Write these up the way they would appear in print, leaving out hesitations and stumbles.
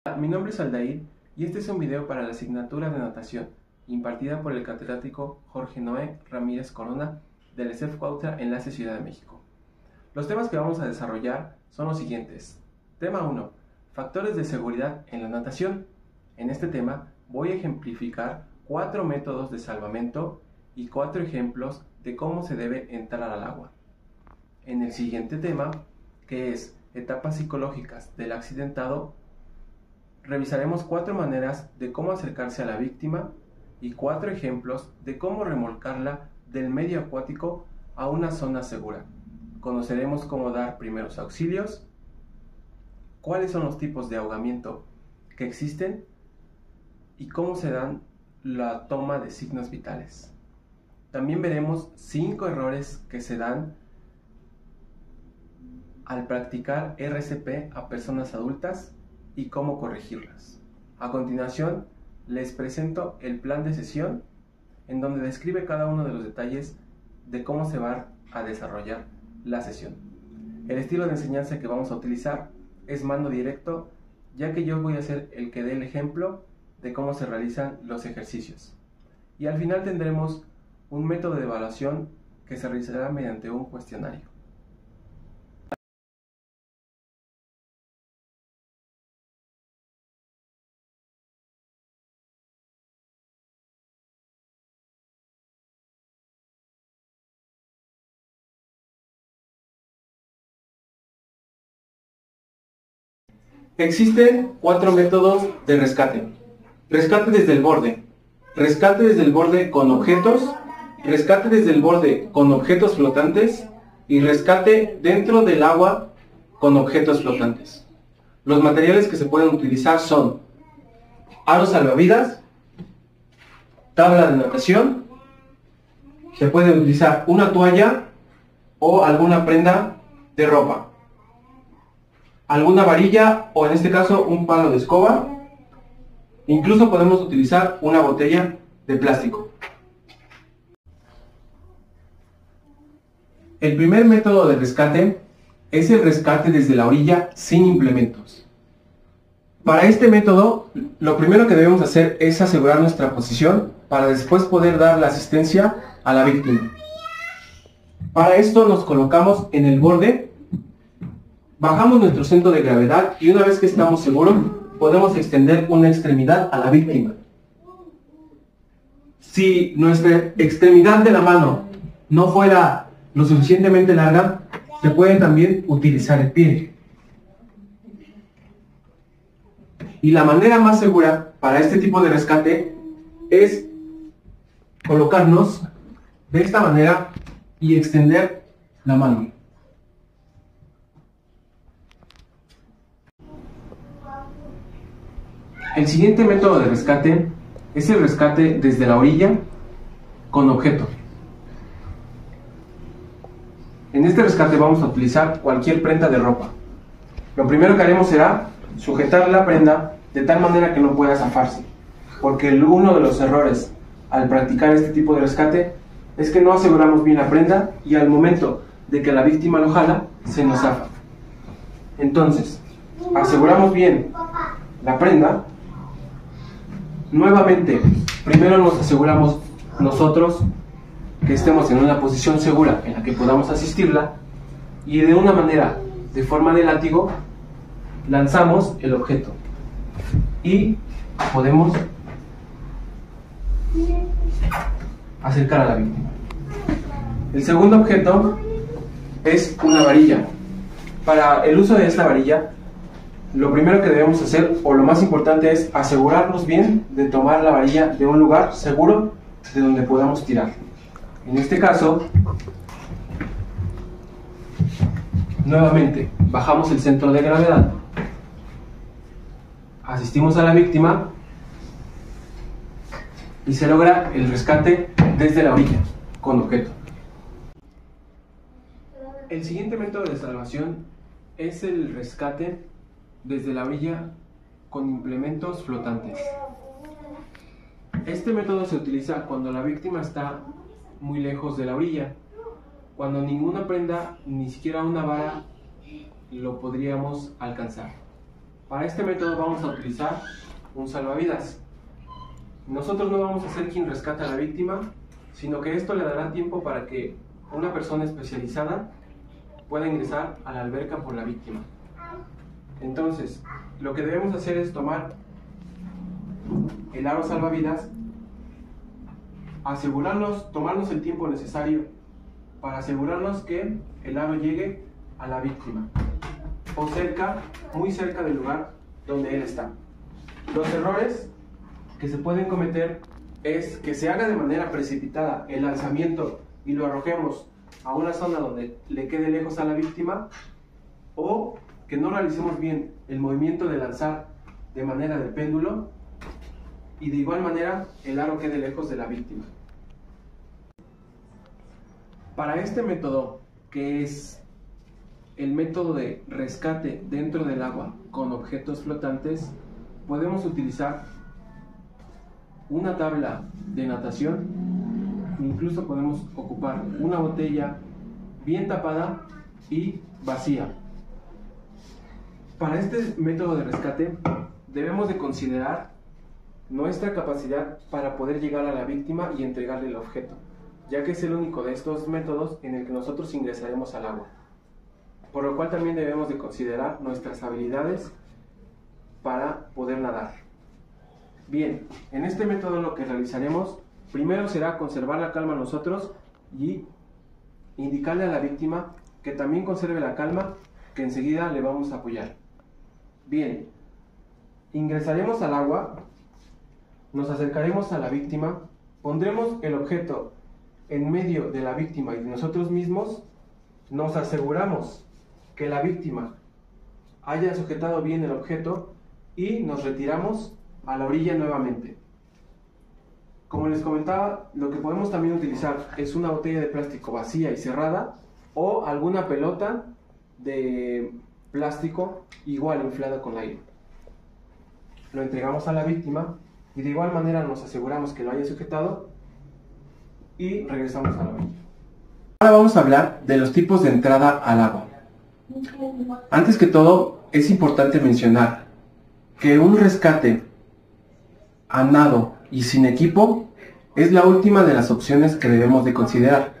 Mi nombre es Aldair y este es un video para la asignatura de natación impartida por el catedrático Jorge Noé Ramírez Corona del ESEF Cuautla Enlace Ciudad de México. Los temas que vamos a desarrollar son los siguientes. Tema 1. Factores de seguridad en la natación. En este tema voy a ejemplificar 4 métodos de salvamento y 4 ejemplos de cómo se debe entrar al agua. En el siguiente tema, que es etapas psicológicas del accidentado, revisaremos 4 maneras de cómo acercarse a la víctima y 4 ejemplos de cómo remolcarla del medio acuático a una zona segura. Conoceremos cómo dar primeros auxilios, cuáles son los tipos de ahogamiento que existen y cómo se dan la toma de signos vitales. También veremos 5 errores que se dan al practicar RCP a personas adultas y cómo corregirlas. A continuación, les presento el plan de sesión en donde describe cada uno de los detalles de cómo se va a desarrollar la sesión. El estilo de enseñanza que vamos a utilizar es mando directo, ya que yo voy a ser el que dé el ejemplo de cómo se realizan los ejercicios. Y al final tendremos un método de evaluación que se realizará mediante un cuestionario. Existen 4 métodos de rescate. Rescate desde el borde, rescate desde el borde con objetos, rescate desde el borde con objetos flotantes y rescate dentro del agua con objetos flotantes. Los materiales que se pueden utilizar son aros salvavidas, tabla de natación, se puede utilizar una toalla o alguna prenda de ropa, alguna varilla o en este caso un palo de escoba. Incluso podemos utilizar una botella de plástico. El primer método de rescate es el rescate desde la orilla sin implementos. Para este método, lo primero que debemos hacer es asegurar nuestra posición para después poder dar la asistencia a la víctima. Para esto nos colocamos en el borde, bajamos nuestro centro de gravedad y una vez que estamos seguros, podemos extender una extremidad a la víctima. Si nuestra extremidad de la mano no fuera lo suficientemente larga, se puede también utilizar el pie. Y la manera más segura para este tipo de rescate es colocarnos de esta manera y extender la mano. El siguiente método de rescate es el rescate desde la orilla con objeto. En este rescate vamos a utilizar cualquier prenda de ropa. Lo primero que haremos será sujetar la prenda de tal manera que no pueda zafarse, porque uno de los errores al practicar este tipo de rescate es que no aseguramos bien la prenda y al momento de que la víctima lo jala, se nos zafa. Entonces, aseguramos bien la prenda. Nuevamente, primero nos aseguramos nosotros que estemos en una posición segura en la que podamos asistirla y de una manera, de forma de látigo, lanzamos el objeto y podemos acercar a la víctima. El segundo objeto es una varilla. Para el uso de esta varilla, lo primero que debemos hacer, o lo más importante, es asegurarnos bien de tomar la varilla de un lugar seguro de donde podamos tirar. En este caso, nuevamente, bajamos el centro de gravedad, asistimos a la víctima y se logra el rescate desde la orilla, con objeto. El siguiente método de salvación es el rescate desde la orilla con implementos flotantes. Este método se utiliza cuando la víctima está muy lejos de la orilla, cuando ninguna prenda, ni siquiera una vara, lo podríamos alcanzar. Para este método vamos a utilizar un salvavidas. Nosotros no vamos a ser quien rescate a la víctima, sino que esto le dará tiempo para que una persona especializada pueda ingresar a la alberca por la víctima. Entonces, lo que debemos hacer es tomar el aro salvavidas, tomarnos el tiempo necesario para asegurarnos que el aro llegue a la víctima o muy cerca del lugar donde él está. Los errores que se pueden cometer es que se haga de manera precipitada el lanzamiento y lo arrojemos a una zona donde le quede lejos a la víctima, o que no realicemos bien el movimiento de lanzar de manera de péndulo y de igual manera el aro quede lejos de la víctima. Para este método, que es el método de rescate dentro del agua con objetos flotantes, podemos utilizar una tabla de natación, incluso podemos ocupar una botella bien tapada y vacía. Para este método de rescate debemos de considerar nuestra capacidad para poder llegar a la víctima y entregarle el objeto, ya que es el único de estos métodos en el que nosotros ingresaremos al agua, por lo cual también debemos de considerar nuestras habilidades para poder nadar. Bien, en este método lo que realizaremos primero será conservar la calma nosotros y indicarle a la víctima que también conserve la calma, que enseguida le vamos a apoyar. Bien, ingresaremos al agua, nos acercaremos a la víctima, pondremos el objeto en medio de la víctima y de nosotros mismos, nos aseguramos que la víctima haya sujetado bien el objeto y nos retiramos a la orilla nuevamente. Como les comentaba, lo que podemos también utilizar es una botella de plástico vacía y cerrada o alguna pelota de plástico igual inflada con aire. Lo entregamos a la víctima y de igual manera nos aseguramos que lo haya sujetado y regresamos a la orilla. Ahora vamos a hablar de los tipos de entrada al agua. Antes que todo, es importante mencionar que un rescate a nado y sin equipo es la última de las opciones que debemos de considerar,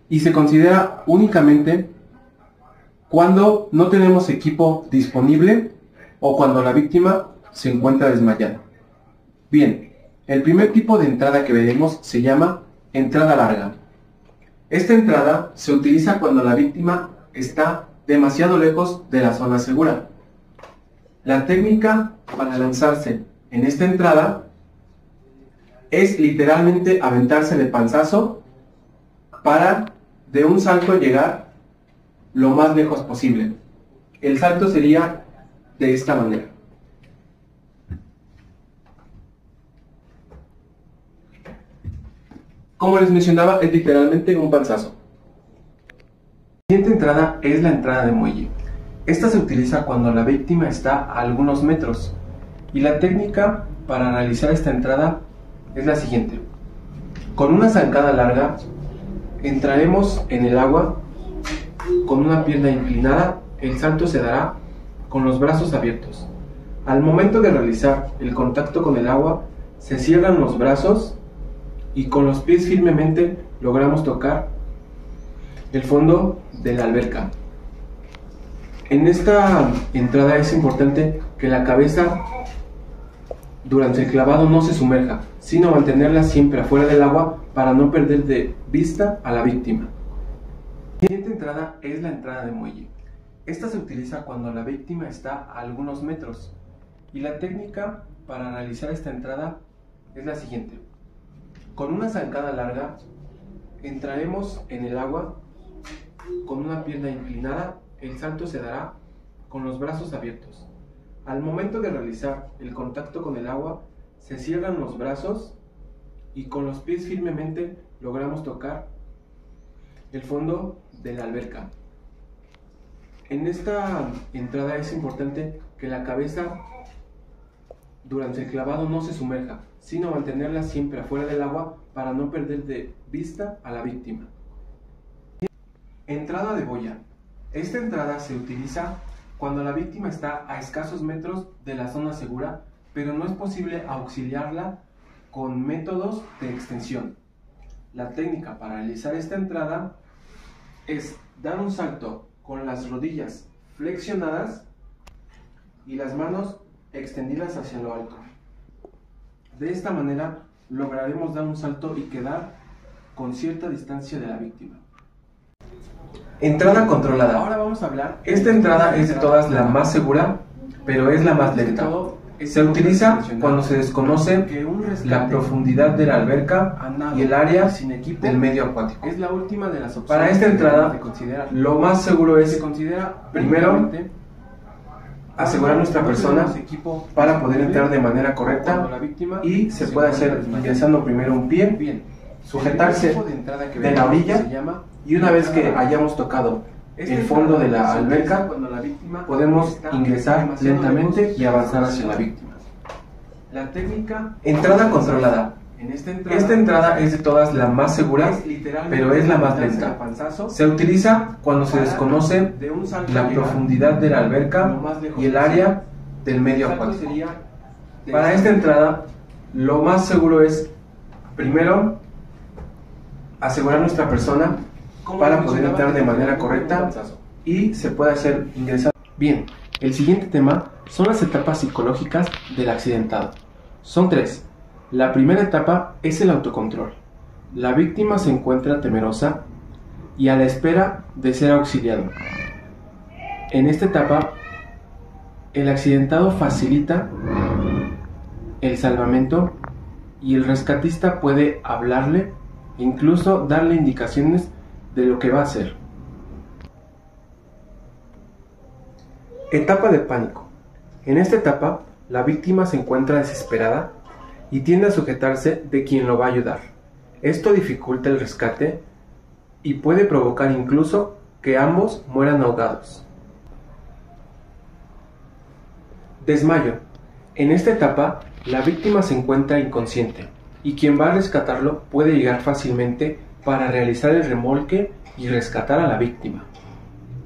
y se considera únicamente cuando no tenemos equipo disponible o cuando la víctima se encuentra desmayada. Bien, el primer tipo de entrada que veremos se llama entrada larga. Esta entrada se utiliza cuando la víctima está demasiado lejos de la zona segura. La técnica para lanzarse en esta entrada es literalmente aventarse de panzazo para de un salto llegar lo más lejos posible. El salto sería de esta manera. Como les mencionaba, es literalmente un panzazo. La siguiente entrada es la entrada de muelle. Esta se utiliza cuando la víctima está a algunos metros, y la técnica para realizar esta entrada es la siguiente. Con una zancada larga entraremos en el agua con una pierna inclinada. El salto se dará con los brazos abiertos. Al momento de realizar el contacto con el agua, se cierran los brazos y con los pies firmemente logramos tocar el fondo de la alberca. En esta entrada es importante que la cabeza durante el clavado no se sumerja, sino mantenerla siempre afuera del agua para no perder de vista a la víctima. La siguiente entrada es la entrada de muelle. Esta se utiliza cuando la víctima está a algunos metros, y la técnica para realizar esta entrada es la siguiente. Con una zancada larga entraremos en el agua con una pierna inclinada. El salto se dará con los brazos abiertos. Al momento de realizar el contacto con el agua, se cierran los brazos y con los pies firmemente logramos tocar el fondo de la alberca. En esta entrada es importante que la cabeza durante el clavado no se sumerja, sino mantenerla siempre afuera del agua para no perder de vista a la víctima. Entrada de boya. Esta entrada se utiliza cuando la víctima está a escasos metros de la zona segura, pero no es posible auxiliarla con métodos de extensión. La técnica para realizar esta entrada es dar un salto con las rodillas flexionadas y las manos extendidas hacia lo alto. De esta manera lograremos dar un salto y quedar con cierta distancia de la víctima. Entrada controlada. Ahora vamos a hablar. Esta entrada es de todas la más segura, pero es la más lenta. Se utiliza cuando se desconoce la profundidad de la alberca y el área del medio acuático. Es la última de las opciones. Para esta entrada, lo más seguro es, primero, asegurar nuestra persona para poder entrar de manera correcta, y se puede hacer ingresando primero un pie, sujetarse de la orilla, y una vez que hayamos tocado el fondo de la alberca, podemos ingresar lentamente y avanzar hacia la víctima. La técnica entrada controlada. Esta entrada es de todas la más segura, pero es la más lenta. Se utiliza cuando se desconoce la profundidad de la alberca y el área del medio acuático. Para esta entrada, lo más seguro es, primero, asegurar nuestra persona para poder entrar de manera correcta, y se puede hacer ingresar. Bien, el siguiente tema son las etapas psicológicas del accidentado. Son 3. La primera etapa es el autocontrol. La víctima se encuentra temerosa y a la espera de ser auxiliado. En esta etapa, el accidentado facilita el salvamento y el rescatista puede hablarle e incluso darle indicaciones de lo que va a hacer. Etapa de pánico. En esta etapa, la víctima se encuentra desesperada y tiende a sujetarse de quien lo va a ayudar. Esto dificulta el rescate y puede provocar incluso que ambos mueran ahogados. Desmayo. En esta etapa, la víctima se encuentra inconsciente y quien va a rescatarlo puede llegar fácilmente para realizar el remolque y rescatar a la víctima.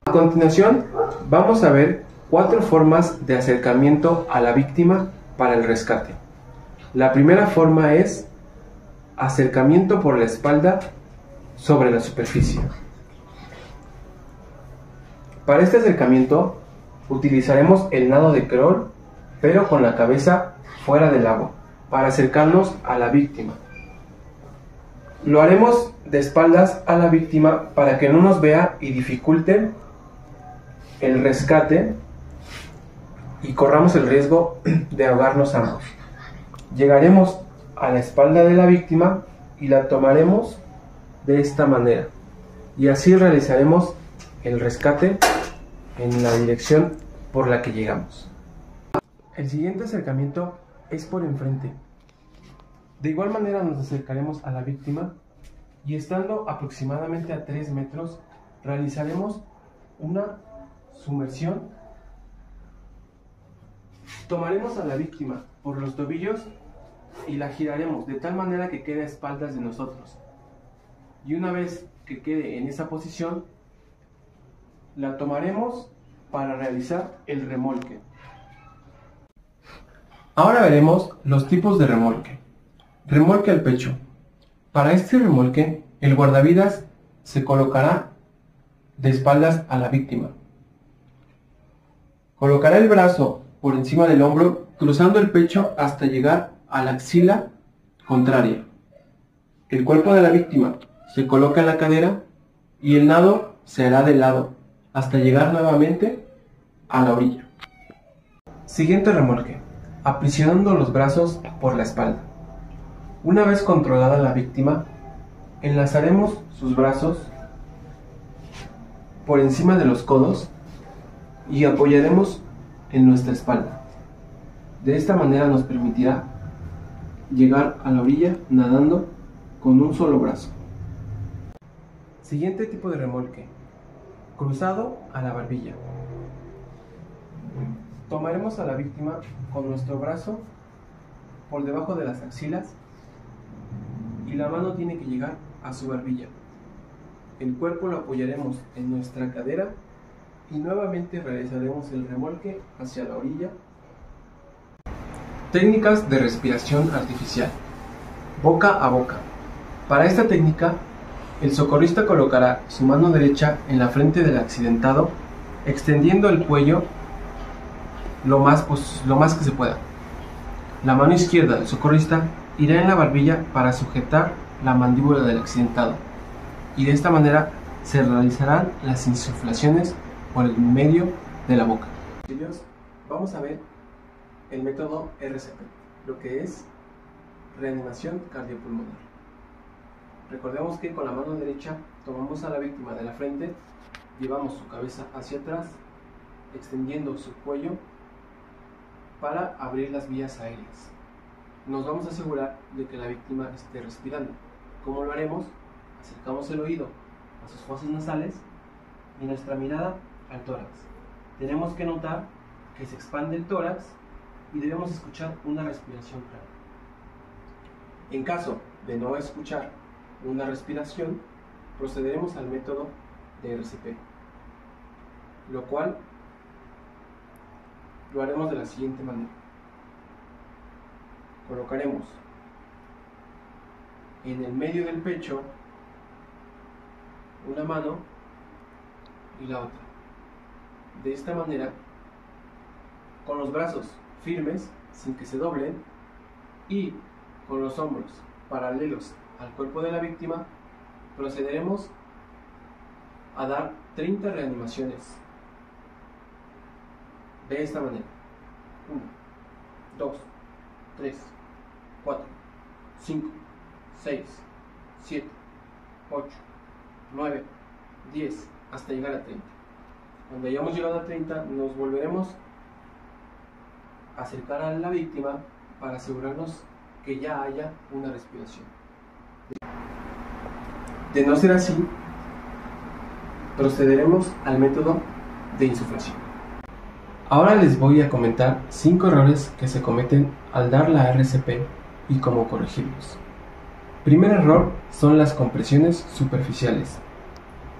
A continuación, vamos a ver 4 formas de acercamiento a la víctima para el rescate. La primera forma es acercamiento por la espalda sobre la superficie. Para este acercamiento utilizaremos el nado de crawl, pero con la cabeza fuera del agua, para acercarnos a la víctima. Lo haremos de espaldas a la víctima para que no nos vea y dificulte el rescate y corramos el riesgo de ahogarnos ambos. Llegaremos a la espalda de la víctima y la tomaremos de esta manera, y así realizaremos el rescate en la dirección por la que llegamos. El siguiente acercamiento es por enfrente. De igual manera nos acercaremos a la víctima y, estando aproximadamente a 3 metros, realizaremos una sumersión. Tomaremos a la víctima por los tobillos y la giraremos de tal manera que quede a espaldas de nosotros. Y una vez que quede en esa posición, la tomaremos para realizar el remolque. Ahora veremos los tipos de remolque. Remolque al pecho. Para este remolque, el guardavidas se colocará de espaldas a la víctima. Colocará el brazo por encima del hombro, cruzando el pecho hasta llegar a la axila contraria. El cuerpo de la víctima se coloca en la cadera y el nado se hará de lado hasta llegar nuevamente a la orilla. Siguiente remolque. Aprisionando los brazos por la espalda. Una vez controlada la víctima, enlazaremos sus brazos por encima de los codos y apoyaremos en nuestra espalda. De esta manera nos permitirá llegar a la orilla nadando con un solo brazo. Siguiente tipo de remolque. Cruzado a la barbilla. Tomaremos a la víctima con nuestro brazo por debajo de las axilas y la mano tiene que llegar a su barbilla. El cuerpo lo apoyaremos en nuestra cadera y nuevamente realizaremos el remolque hacia la orilla. Técnicas de respiración artificial. Boca a boca. Para esta técnica, el socorrista colocará su mano derecha en la frente del accidentado, extendiendo el cuello lo más que se pueda. La mano izquierda del socorrista irá en la barbilla para sujetar la mandíbula del accidentado, y de esta manera se realizarán las insuflaciones por el medio de la boca. Vamos a ver el método RCP, lo que es reanimación cardiopulmonar. Recordemos que con la mano derecha tomamos a la víctima de la frente, llevamos su cabeza hacia atrás, extendiendo su cuello para abrir las vías aéreas. Nos vamos a asegurar de que la víctima esté respirando. ¿Cómo lo haremos? Acercamos el oído a sus fosas nasales y nuestra mirada al tórax. Tenemos que notar que se expande el tórax y debemos escuchar una respiración clara. En caso de no escuchar una respiración, procederemos al método de RCP, lo cual lo haremos de la siguiente manera. Colocaremos en el medio del pecho una mano y la otra. De esta manera, con los brazos firmes, sin que se doblen, y con los hombros paralelos al cuerpo de la víctima, procederemos a dar 30 reanimaciones. De esta manera: 1, 2, 3, 4, 5, 6, 7, 8, 9, 10, hasta llegar a 30. Cuando hayamos llegado a 30, nos volveremos a acercar a la víctima para asegurarnos que ya haya una respiración. De no ser así, procederemos al método de insuflación. Ahora les voy a comentar 5 errores que se cometen al dar la RCP y cómo corregirlos. Primer error son las compresiones superficiales.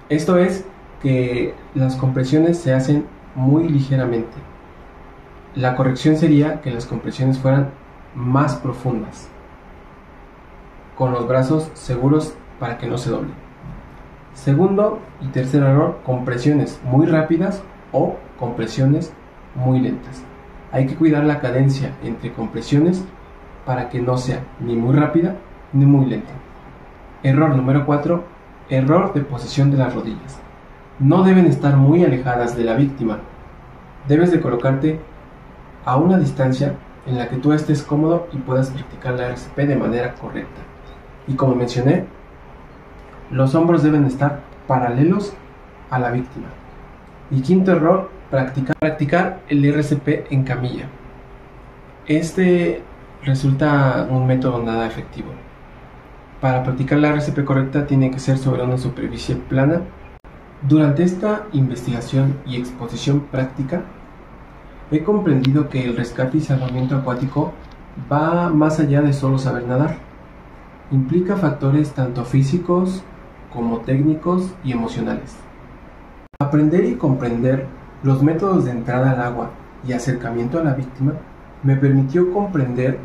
Esto es que las compresiones se hacen muy ligeramente. La corrección sería que las compresiones fueran más profundas, con los brazos seguros para que no se doblen. Segundo y tercer error, compresiones muy rápidas o compresiones muy lentas. Hay que cuidar la cadencia entre compresiones para que no sea ni muy rápida ni muy lenta. Error número 4, error de posición de las rodillas. No deben estar muy alejadas de la víctima. Debes de colocarte a una distancia en la que tú estés cómodo y puedas practicar la RCP de manera correcta. Y como mencioné, los hombros deben estar paralelos a la víctima. Y quinto error, practicar el RCP en camilla. Este resulta un método nada efectivo. Para practicar la RCP correcta tiene que ser sobre una superficie plana. Durante esta investigación y exposición práctica, he comprendido que el rescate y salvamiento acuático va más allá de solo saber nadar. Implica factores tanto físicos como técnicos y emocionales. Aprender y comprender los métodos de entrada al agua y acercamiento a la víctima me permitió comprender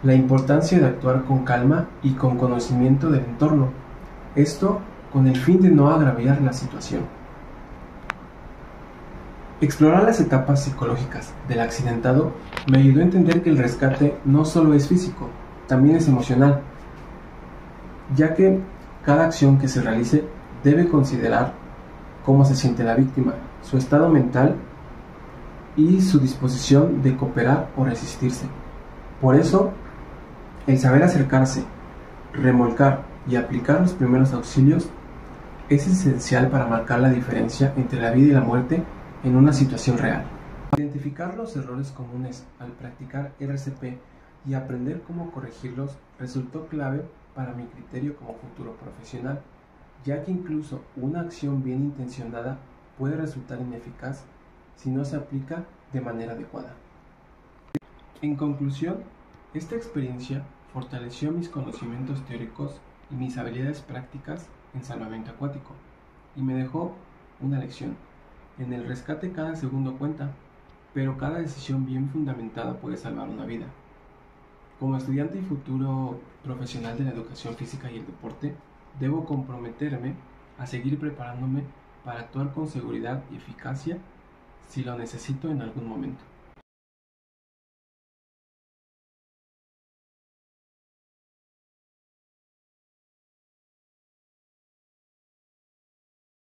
la importancia de actuar con calma y con conocimiento del entorno. Esto con el fin de no agravar la situación. Explorar las etapas psicológicas del accidentado me ayudó a entender que el rescate no solo es físico, también es emocional, ya que cada acción que se realice debe considerar cómo se siente la víctima, su estado mental y su disposición de cooperar o resistirse. Por eso, el saber acercarse, remolcar y aplicar los primeros auxilios es esencial para marcar la diferencia entre la vida y la muerte en una situación real. Identificar los errores comunes al practicar RCP y aprender cómo corregirlos resultó clave para mi criterio como futuro profesional, ya que incluso una acción bien intencionada puede resultar ineficaz si no se aplica de manera adecuada. En conclusión, esta experiencia fortaleció mis conocimientos teóricos y mis habilidades prácticas en salvamento acuático y me dejó una lección. En el rescate cada segundo cuenta, pero cada decisión bien fundamentada puede salvar una vida. Como estudiante y futuro profesional de la educación física y el deporte, debo comprometerme a seguir preparándome para actuar con seguridad y eficacia si lo necesito en algún momento.